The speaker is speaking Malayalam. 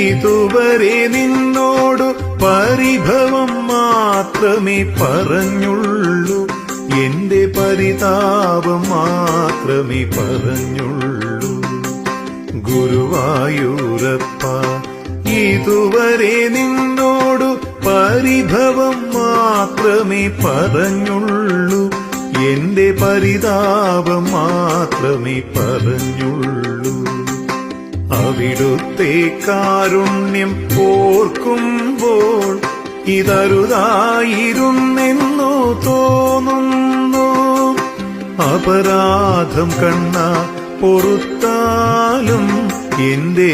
ഇതുവരെ നിന്നോടു പരിഭവം മാത്രമേ പറഞ്ഞുള്ളൂ, എന്റെ പരിതാപം മാത്രമേ പറഞ്ഞുള്ളൂ. ഗുരുവായൂരപ്പ, ഇതുവരെ നിന്നോടു പരിഭവം മാത്രമേ പറഞ്ഞുള്ളൂ, എന്റെ പരിതാപം മാത്രമേ പറഞ്ഞുള്ളൂ. അവിടുത്തെ കാരുണ്യം ഓർക്കുമ്പോൾ ഇതരുതായിരുന്നെന്നോ തോന്നുന്നു. അപരാധം കണ്ണ പൊറുത്താലും എന്റെ